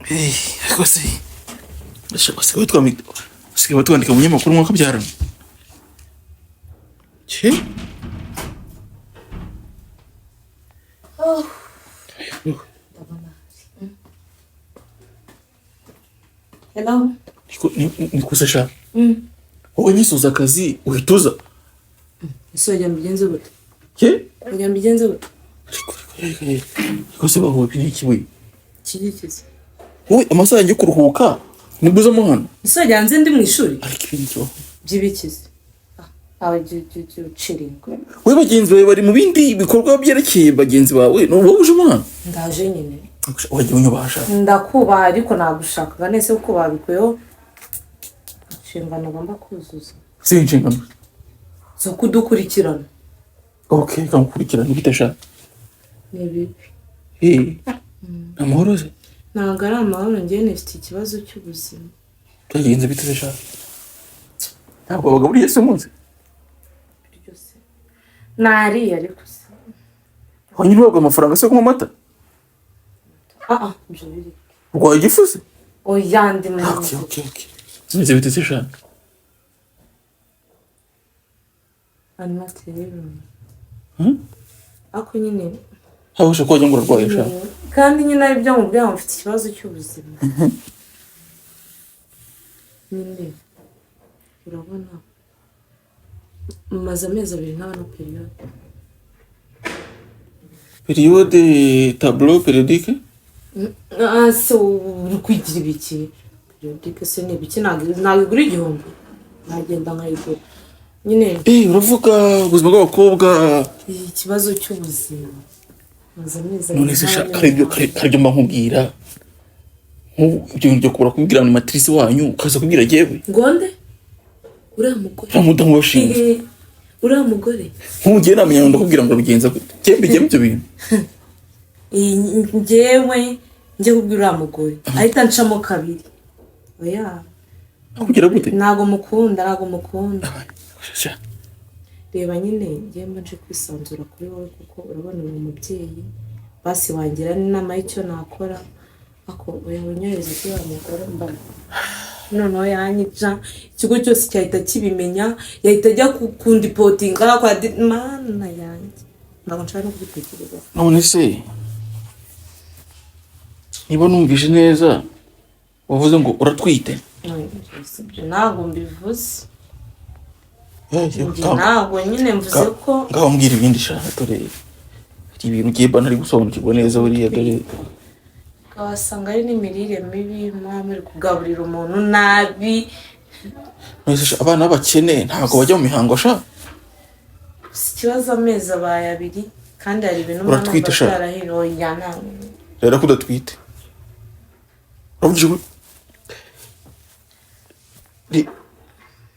rwose basigaye batwandika mu binyamakuru mwaka byarana cye. Hello. Nikuze sha. Wowe nisuza akazi uhituza. Ese wajya mbigenze gute? Ke? Wajya mbigenze gute? Kose baho iki we? Kigikize. Wowe amasaha yo kuruhuka nibuza mu hano. Ese wajya nze ndi mu ishuri? Ariko ibintu cyo. Byibikize. Awe ciringo. Wowe bagenzi bawe bari mu bindi bikorwa byerekeye bagenzi bawe. No wowe uje mu hano? Ndaje nyine. Wajya unyubasha. Ndakubaha ariko nagushakaga nese uko babikuyeho. Inshingano ngomba kuzuza. Si inshingano. Zo kudukurikirana. Okay, kamukurikirana bitasha. Ni bibi. Amahoro se? Ntabwo ari amahoro, njye nifite ikibazo cy'ubuzima. Byagenze bitasha. Ntabwo bagaburiye se munsi. Byose. Nari ariko se. Wanyirwaga amafaranga se ku mata? Ibyo biri. Urwaye igifu? Oya ndi mu. Okay. Zimeze bitasha. Animateri. Ako nyine. Habusha ko wajya ngo urwaye sha. Kandi nyine ari byo mubwira mfite ikibazo cy'ubuzima. Nyine. Urabona. Maze amezi 2 ntabona periode. Periode tableau périodique? So kwigira ibiki? Periodique se ni ibiki nagura igihombo. Nagenda nkayigura. Nyine. Uravuga ubuzima bw'abakobwa. Ikibazo cy'ubuzima. Maze amezi. None se karibyo mba nkubwira. Ibyo byo kubura kubwira ni matrice wanyu ukaza kubwira jewe. Ngonde? Uriya mugore. Ramudamu washinze. Uriya mugore. Nkugiye namenya ndakubwira ngo bigenza gute. Cyembe ibyo bintu. Njyewe njye kubwira uriya mugore. Ahita ncamo kabiri. Oya. Kugira gute? Ntago mukunda. Reba nyine njye manje kwisanzura kuri wowe kuko urabona uri umubyeyi. Basi wangira n'inama y'icyo nakora. Ako oya unyereza kuri mugore mba. Noneho yanyica ikigo cyose cyahita kibimenya yahita ajya kukundi potinga kwa mana yanjye. Ntabwo nshaka no kubitekereza. None se niba numvise neza wavuze ngo uratwite? Ntabwo mbivuze. Ntabwo nyine mvuze ko ngaho mbwira ibindi shaka tore. Hari ibintu ugiye bana ari gusobanukirwa neza buriya dore. Wasanga ari n'imirire mibi muri kugaburira umuntu nabi. Nese abana b'abakene ntago bajya mu mihango sha. Ikibazo amezi abaye 2 kandi hari ibintu mwana batarahiroya yana. Rero kudatwite. Urabuje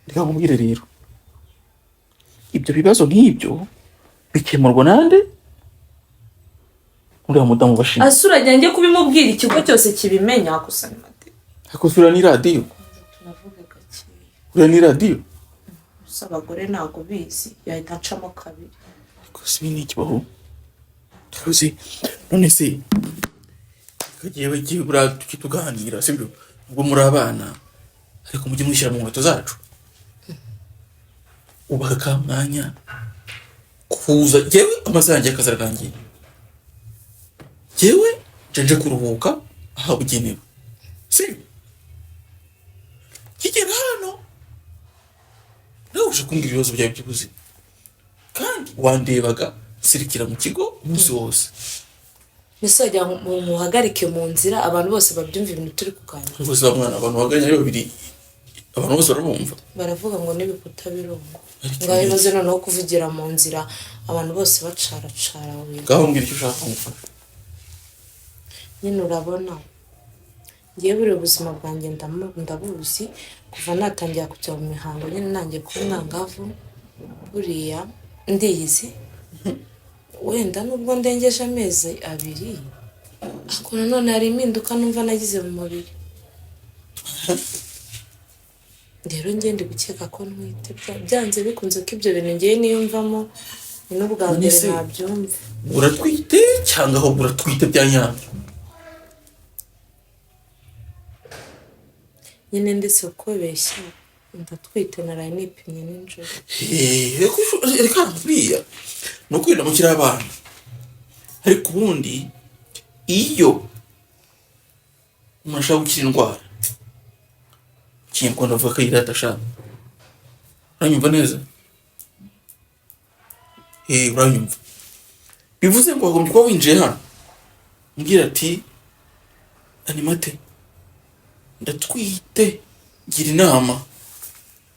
Reka nkubwire rero. Ibyo bibazo nk'ibyo bikemurwa nande? Uriya mudamu bashinze. Asura njye kubimubwira ikigo cyose kibimenya akusana mate. Akosura ni radio. Tunavuga gake. Uriya ni radio. Abagore ntago bizi yahita ncamo kabiri. Kosi ni ikibaho. Kosi none se kagiye bagiye bura tukituganira sibyo ubwo muri abana ariko mujye mushyira mu nkweto zacu. Ubaka mwanya kuza jewe amasange akazaragangiye. Jewe nje kuruhuka aha bugenewe. Sibyo kigera hano uje kumbwira ibibazo byawe by'ubuzima kandi wandebaga sirikira mu kigo umunsi wose. Nisajya muhagarike mu nzira abantu bose babyumva ibintu turi kuganira. Ubuse bamwana abantu baganya ari babiri abantu bose barabumva. Baravuga ngo n'ibikuta birongo. Ngaho ibibazo noneho kuvugira mu nzira abantu bose bacaracara we. Ngaho mbwira icyo ushaka kumufasha. Nyine urabona ngiye buri ubuzima bwanjye ndabuzi kuva natangira kujya mu mihango nyine nanjye ku mwangavu buriya ndiyizi wenda nubwo ndengeje amezi 2 ako none hari impinduka numva nagize mu mubiri. Rero ngende gukeka ko ntwite byanze bikunze ko ibyo bintu ngiye niyumvamo n'ubwa mbere nabyumva. Uratwite cyangwa aho uratwite byanyabyo? nyine ndetse ukobeshya ndatwite naraye nipimye nijoro. reka buriya ni ukwirinda mukiri abana, ariko ubundi iyo umuntu ashaka gukira indwara ikinyarwanda avuga ko yirata ashaka. Uranyumva neza? Uranyumva? Bivuze ngo wagombye kuba winjiye hano umbwira ati Animate ndatwite gira inama,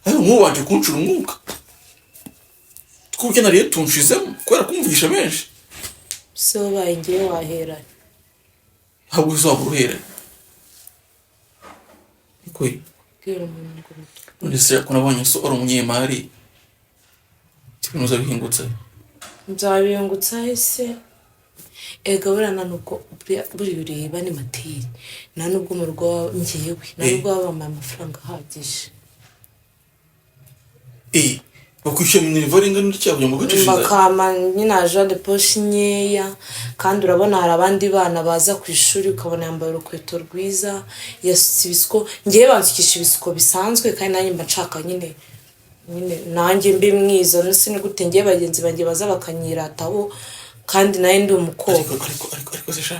ariko nk'ubu waje kunshura umwuka twubwe nariye tunshizemo kubera kumvugisha menshi. Se wabaye ngewe wahera ahubwo uzaba uruhera niko bwira umuntu ngo none se ko nabonye so ari umunyemari kinuza bihingutse nzabiyungutsa ese ega burana nuko buri ureba ni materi nta nubwo mu rugo ngewe nta nubwo baba amafaranga ahagije. bakwishyura minerivare ingana n'icyaha kugira ngo ugacishize bakama nyine aje de poche nkeya, kandi urabona hari abandi bana baza ku ishuri ukabona yambaye urukweto rwiza yasutse ibisuko, ngewe bansukisha ibisuko bisanzwe kandi nanjye mba nshaka nyine nanjye mbe mwiza nese ni gute ngewe bagenzi banjye baza bakanyirataho kandi nawe ndi umukobwa. ariko se sha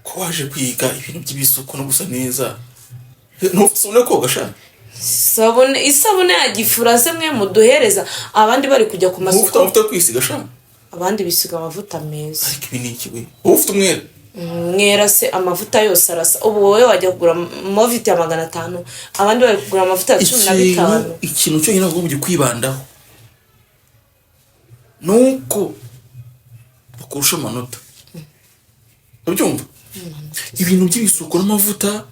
ko waje kwiga ibintu by'ibisuko no gusa neza ntufite koga sha isabune ya gifura se mwe muduhereza abandi bari kujya ku masoko amavuta kwisiga sha abandi bisiga amavuta meza. ariko ibi ni iki we ufite umwera mwera se amavuta yose arasa. Ubu wowe wajya kugura moviti ya 500 abandi bari kugura amavuta ya 15. Ikintu cyo nyine ngo kwibandaho nuko bakurusha amanota ubyumva. Ibintu by'ibisuko n'amavuta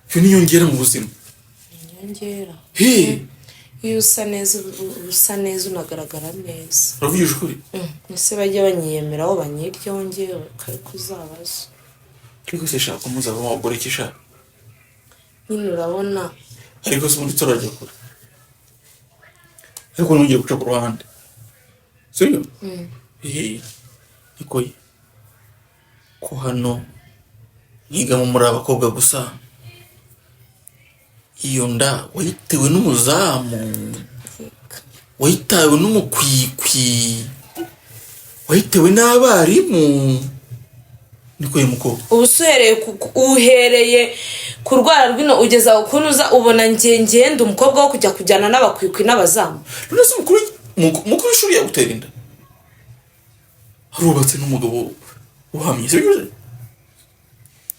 byo niyongera mu buzima nyongera. Iyo usa neza unagaragara neza. Uravugisha ukuri? Ese bajya banyiyemeraho banyiryongewe kare kuzabaza. Ariko se shaka muzaba wabagore kisha nyine urabona ariko se ubundi turajya kure, ariko nongeye guca ku ruhande sibyo? niko ko hano nyiga muri abakobwa gusa, iyo nda wayitewe n'umuzamu, wayitawe n'umukwikwi, wayitewe n'abarimu, niko mukobwa uhereye ku rwara rwino ugeza ukuntu uza ubona ngenda umukobwa wo kujya kujyana n'abakwikwi n'abazamu. none se mukuru w'ishuri yagutera inda harubatse n'umugabo uhamye sibyo?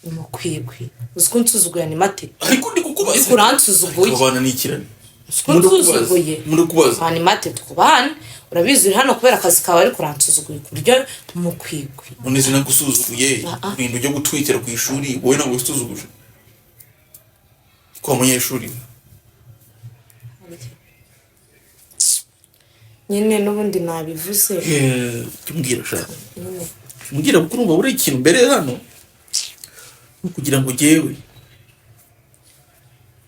umukwikwi uziko nsuzuguye ni mate ariko ndi kukubaza kuransuzuguye abana n'ikirane nsuzuguye muri kubaza ni mate tukubana urabizi uri hano kubera akazi kawe ari kuransuzuguye ku buryo umukwikwi none zina gusuzuguye ibintu byo gutwitira ku ishuri wowe ntabwo usuzuguje ko umunyeshuri nyine n'ubundi nabivuze tumbwira shaka tumbwira kuko urumva buri ikintu mbere hano kugira ngo jewe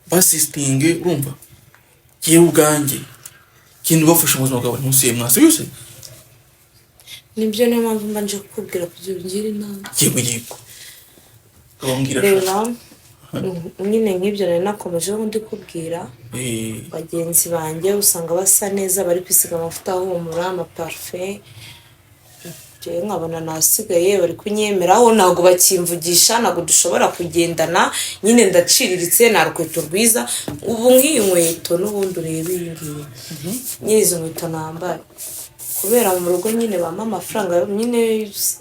basistinge urumva jewe ubwanjye kintu bafasha mu buzima bwawe ntusuye mwase yose nibyo niyo mpamvu mbanje kukubwira kugira ungire inama. yego kabambwira reba nyine nk'ibyo nari nakomeje ndi kubwira bagenzi banjye usanga basa neza bari kwisiga amavuta ahumura amaparufe, jewe nkabona nasigaye bari kunyemeraho ntabwo bakimvugisha ntabwo dushobora kugendana nyine ndaciriritse nta rukweto rwiza. Ubu nk'iyi nkweto n'ubundi ureba iyi ngiyi nyine izo nkweto nambaye kubera mu rugo nyine bampa amafaranga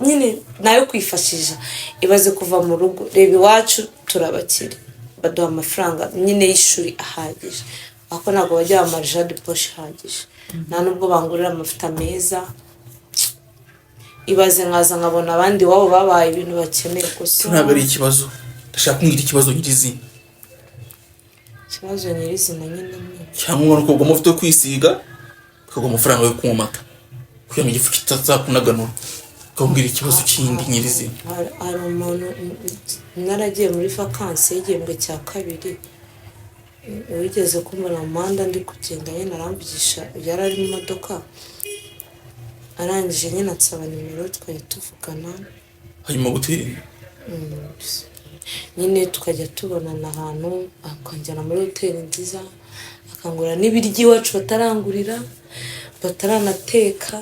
nyine nayo kwifashisha. Ibaze kuva mu rugo reba iwacu turabakire baduha amafaranga nyine y'ishuri ahagije, ako ntabwo bajya bamarija de poche ihagije nta nubwo bangurira amavuta meza. Ibaze nkaza nkabona abandi wabo babaye ibintu bakeneye gusa ntabwo ari ikibazo. Ndashaka kumbwira ikibazo nyirizina. Ikibazo nyirizina nyine cyangwa nuko ugomba ufite kwisiga ukagwa amafaranga yo kumata kugira ngo igifu kitazakunaganura. Kumbwira ikibazo kindi nyirizina. Hari umuntu naragiye muri vacances y'igihembwe cya kabiri wigeze kumbona mu muhanda ndi kugenda nyine aramvugisha yari ari mu modoka arangije nyine ansaba nimero twari tuvugana hanyuma gutera nyine tukajya tubonana ahantu akanjyana muri hoteli nziza akangurira n'ibiryo iwacu batarangurira bataranateka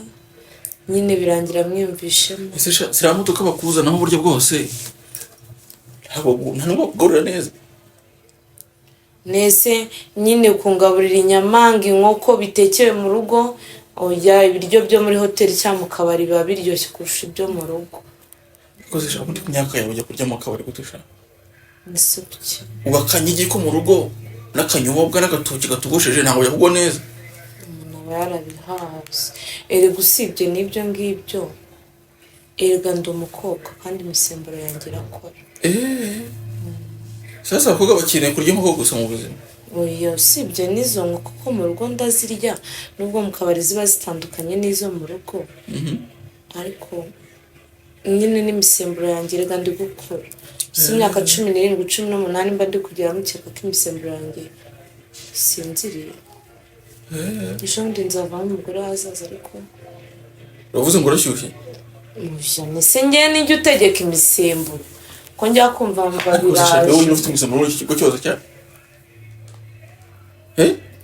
nyine birangira mwiyumvishemo. ese siriya modoka bakuzanaho uburyo bwose nta nubwo bakugorora neza nese nyine kungaburira inyama ngo inkoko bitekewe mu rugo oya ibiryo byo muri hoteli cyangwa mu kabari biba biryoshye kurusha ibyo mu rugo. rwose shaka muri ku myaka yawe ujya kurya mu kabari gutusha ese kuki ugakanyigi ko mu rugo n'akanyobwa n'agatoki gatugosheje ntabwo yakugwa neza. umuntu aba yarabihaze erega usibye n'ibyo ngibyo erega ndi umukobwa kandi imisemburo yanjye irakora. sasa abakobwa bakeneye kurya inkoko gusa mu buzima. oya usibye n'izo nkoko ko mu rugo ndazirya nubwo mu kabari ziba zitandukanye n'izo mu rugo ariko nyine n'imisemburo yanjye erega ndi gukora si imyaka 17 18 mba ndi kugira mukeka ko imisemburo yanjye sinziriye. ejo bundi nzavamo umugore wazaza ariko uravuze ngo urashyushye mujyane se njye n'ijya utegeka imisemburo ko njya kumva mva biraje. wowe ufite imisemburo muri iki kigo cyose cyane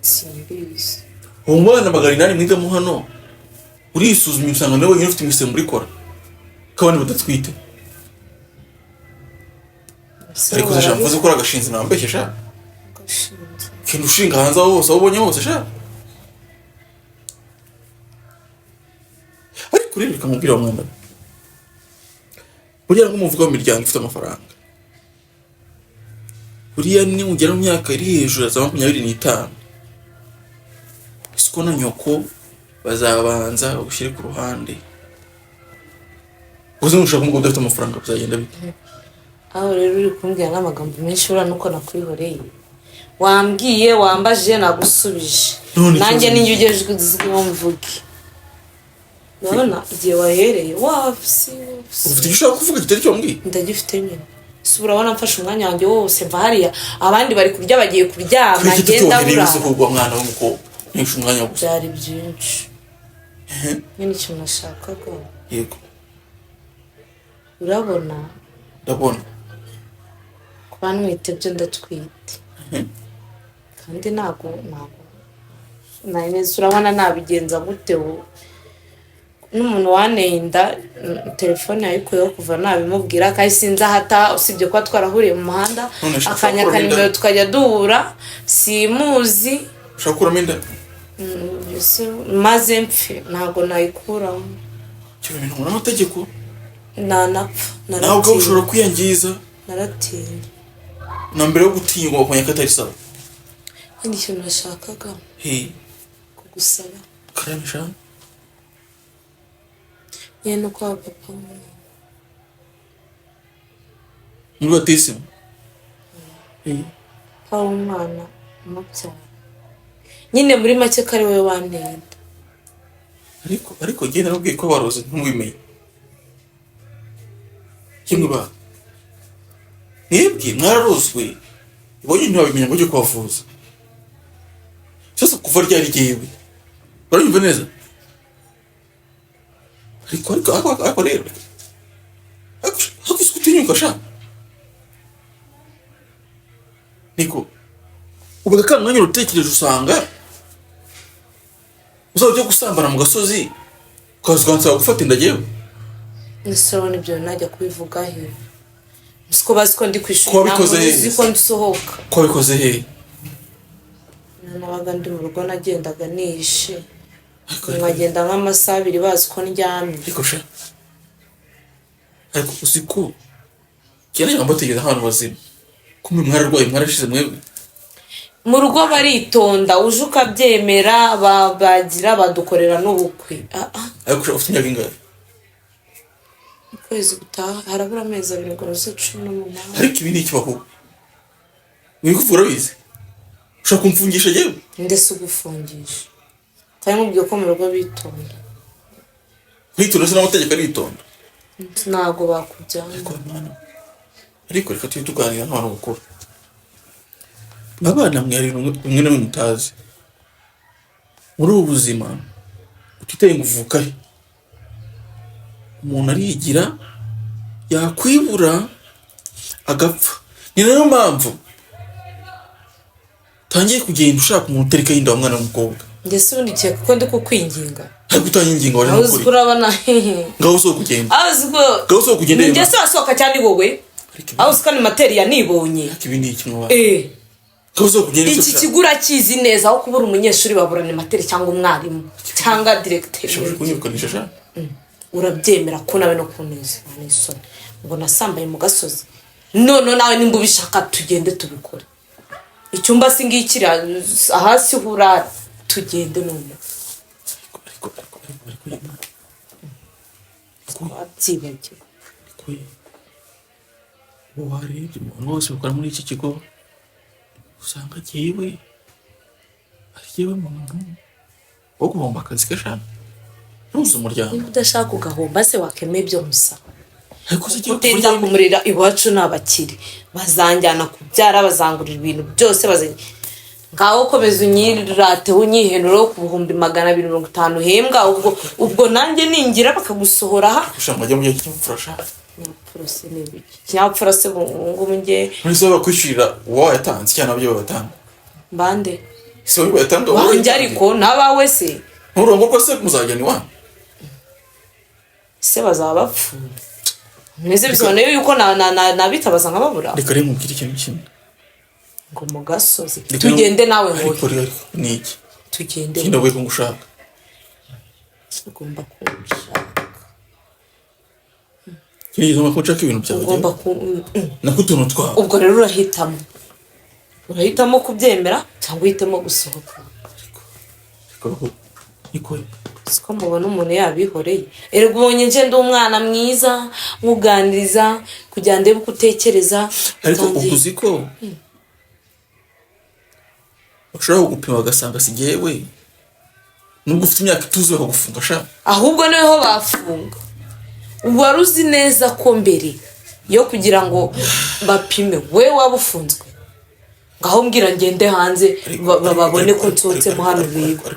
simbizi uwo mwana 800 mwigamo hano urisuzumye usanga nawe nyine ufite imisemburo ikora kabandi badatwite ariko zashaka mvuze ko agashinze nambeshye sha gashinze kintu ushinga hanze aho hose aho ubonye hose sha ariko rero bikamubwira umwana buriya ngo muvuga mu miryango ifite amafaranga buriya ni ugera mu myaka iri hejuru za 25 isiko na nyoko bazabanza ushyire ku ruhande uzi nushaka ngo udafite amafaranga bizagenda bite. aho rero uri kumbwira n'amagambo menshi ura nuko nakwihoreye wambwiye wambajije nagusubije nanjye ninjye ugejwe mvuge nabona igihe wahereye wafisi ufite icyo ushaka kuvuga kitari cyo mbwiye ndagifite nyine si urabona mfashe umwanya wanjye wose mva hariya abandi bari kurya bagiye kuryama ngenda burara mwana w'umukobwa nishe umwanya gusa byari byinshi nyine icyo nashakaga. yego urabona ndabona kuba nwite byo ndatwite kandi ntabwo neza urabona nabigenza gute n'umuntu waneye inda telefone yayikuyeho kuva nabimubwira kandi sinzi ahata usibye kuba twarahuriye mu muhanda akanyaka nimero tukajya duhura simuzi ushaka kuramo inda maze mpfe ntabwo nayikuramo cyo bintu muri amategeko nanapfa ntabwo ushobora kwiyangiza naratinya na mbere yo gutinya ngo bakwanya katari sawa kandi ikintu nashakaga kugusaba karamisha yeno kwa papa muri batisimu paul umwana umubyara nyine muri make ko ari wowe wanteye ariko genda nabwiye ko baroze ntumwimenye kimwe ba mwebwe mwararozwe ibonye ntibabimenya ngo ujye kubavuza sasa kuva ryari ryewe baranyumva neza ariko rero hakuze utinyuka sha niko ubaga kandi mwanya utekereje usanga uzajya gusambana mu gasozi ukazansaba gufata inda yewe nisoro nibyo najya kubivuga he musiko bazi ko ndi kwishura namuzi ko nsohoka ko bikoze he nabaga ndi mu rugo nagendaga nishe nkagenda nk'amasaha 2 bazi ko ndyamye ariko sha ariko usiko cyane yambategeza ahantu bazima kumwe mwararwaye mwarashize mwebwe mu rugo baritonda uje ukabyemera bagira badukorera n'ubukwe ariko ufite imyaka ingahe ukwezi gutaha harabura amezi 2 ngo ruze 18 ariko ibi ni ikibaho wikuvura bize ushaka kumfungisha yewe ndetse ugufungisha kandi mubwiye ko mu rugo bitonda bitonda se n'amategeko aritonda ntago bakujyana ariko reka tujye tuganira n'abantu bakuru abana mwari umwe namwe mutazi muri ubu buzima utiteye ngo uvuka he umuntu arigira yakwibura agapfa ni nayo mpamvu tangiye kugenda ushaka umuntu utereka yinda umwana w'umukobwa. Njye se ubundi cyeka ko ndi kukwinginga. Ariko utanyinginga waje Aho uziko urabona. Ngaho uso kugenda. Ngaho uso kugenda. Njye se wasohoka cyane wowe. Aho uziko ni materiya nibonye. Ibi ni iki mwa? Ngaho uso kugenda. Iki kigura kizi neza aho kubura umunyeshuri babura ni materiya cyangwa umwarimu cyangwa directeur. Shobora kunyukanisha sha. Urabyemera ko nawe no kuneza n'isoni. Ngo nasambaye mu gasozi. None nawe nimba ubishaka tugende tubikore. Icyumba singikira ahasi hura tugende none. Twabyibagiwe. Warebye umuntu wose ukora muri iki kigo usanga jyewe ari jyewe muntu wo guhomba akazi gashaka ntuzi umuryango. Niba udashaka ugahomba se wakemeye ibyo musa. Ariko se jyewe utenda kumurira iwacu n'abakiri bazanjyana kubyara bazangurira ibintu byose bazanye ngaho komeza unyirate unyihenuro ku 250 hembwa ubwo nanjye ningira bakagusohora ha ushaka ajya mu gihe cy'imfurasha nyapfurase n'ibiki nyapfurase ngo munge muri so bakwishira uwo yatanze cyane abyo batanga bande so uwo yatanga wanje ariko nabawe se nturongo ko se muzajyana iwanyu se bazaba bapfu mwese bisobanuye yuko nabitabaza nkababura. Reka rero mubwire ikintu kimwe ngo mu gasozi tugende nawe ngo ariko ni iki tugende kino we ngushaka ugomba kunshaka kiri zo makocha ibintu byawe ugomba nakutuntu twa ubwo rero urahitamo kubyemera cyangwa uhitamo gusohoka niko siko mubona umuntu yabihoreye erega ubonye nje ndi umwana mwiza nkuganiriza kugira ndebe uko utekereza ariko ukuziko ushobora gupima bagasanga sigewe nubwo ufite imyaka ituzuye bakagufunga sha ahubwo niho bafunga wari uzi neza ko mbere yo kugira ngo bapime we wabufunzwe ngaho mbwira ngende hanze babone ko nsohotsemo hano biga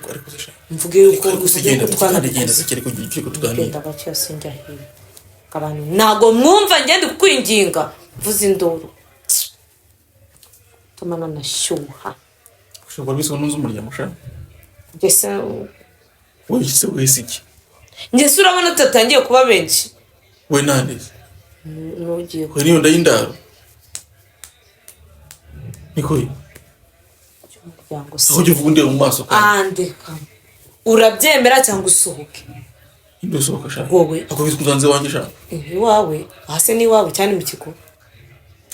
mvuge yuko ugenda twanabigenza zikiri ko tuganira cyose njyahiye abantu nago mwumva ngende kukwinginga vuza induru tumana nashyuha ushobora biswa n'uzo umuryango sha ngese wese iki ngese urabona tutatangiye kuba benshi we nande nugiye we niyo ndayindaro nikoye umuryango se aho uvuga ndi mu maso andeka urabyemera cyangwa usohoke ndo sohoka sha wowe ako bizkunzanze wanje sha wawe hase ni wawe cyane mu kigo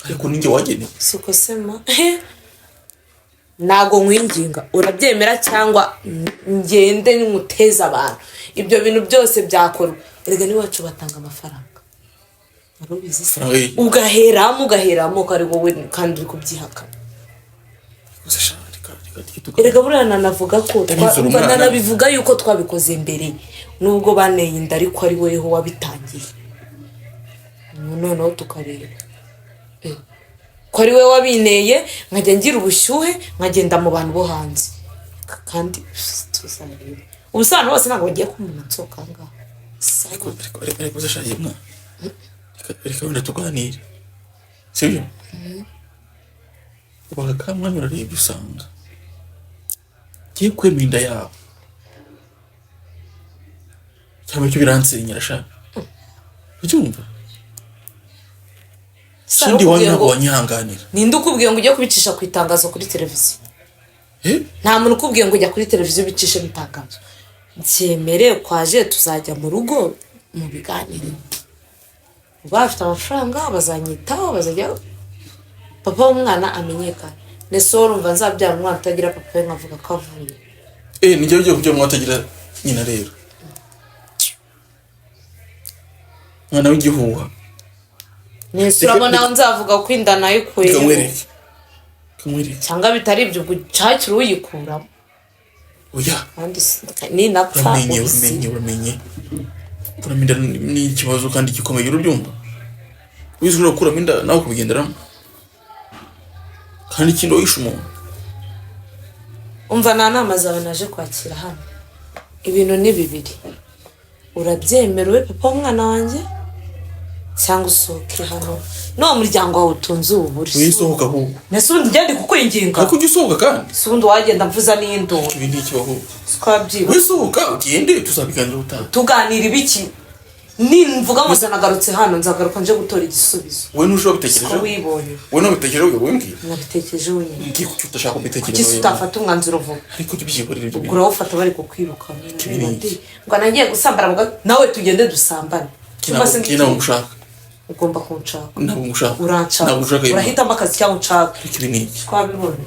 ariko ninjye wagene siko sema nago nkwinginga urabyemera cyangwa ngende n'umuteza abantu ibyo bintu byose byakorwa erega ni wacu batanga amafaranga arubizi se ugaheramo kari wowe kandi uri kubyihakana erega burana navuga ko nanabivuga yuko twabikoze mbere nubwo baneye inda ariko ari weho wabitangiye noneho tukareba ko ari we wabineye nkajya ngira ubushyuhe nkagenda mu bantu bo hanze kandi tuzareba ubusano bose ntabwo bagiye kumenya nsohoka ngaho ariko zashaje mwa reka wenda tuganire sibyo bakakamwanya urarebye usanga giye kwemera inda yawe cyangwa icyo biransenyera sha ubyumva sindi wanyu ntabwo wanyihanganira ninde ukubwiye ngo ujye kubicisha ku itangazo kuri televiziyo nta muntu ukubwiye ngo ujya kuri televiziyo ubicishe mu itangazo byemere kwaje tuzajya mu rugo mu biganiro bafite amafaranga bazanyitaho bazajya papa w'umwana amenyekana nese urumva nzabyara umwana utagira papa we nkavuga ko avuye nijye ugiye kugira umwana utagira nyina rero mwana w'igihuha nese urabona nzavuga ko inda nayikuye kamwereke cyangwa bitari ibyo gucakira uyikuramo oya kandi ni napfa uramenye kuramira ni ikibazo kandi gikomeye urubyumva wizura kuramo inda nawe kubigenderamo kandi ikindi wishe umuntu umva nta nama zawe naje kwakira hano ibintu ni bibiri urabyemera we papa w'umwana wanjye cyangwa usohoke hano no muryango wawe utunze uburi wisohoka ahubwo nese ubundi ngende kukwinginga ariko ujya usohoka kandi si ubundi wagenda mvuza n'induru ibi ni ikibaho twabyiba wisohoka ugende tuzabiganira utaha tuganira ibiki nimvuga ngo nagarutse hano nzagaruka nje gutora igisubizo wowe ntushobora bitekereje ko wibonye wowe nabitekereje wowe mbwira nabitekereje wenyine ngiye kuki udashaka kubitekereza kuki utafata umwanzuro vuba ariko tubyikorera ibyo ubwo urawufata bari kukwirukana ngo nagiye gusambana nawe tugende dusambane ntabwo ushaka ugomba kunshaka ntabwo ushaka uranshaka urahitamo akazi cyangwa unshaka ariko ibi ni iki twabibona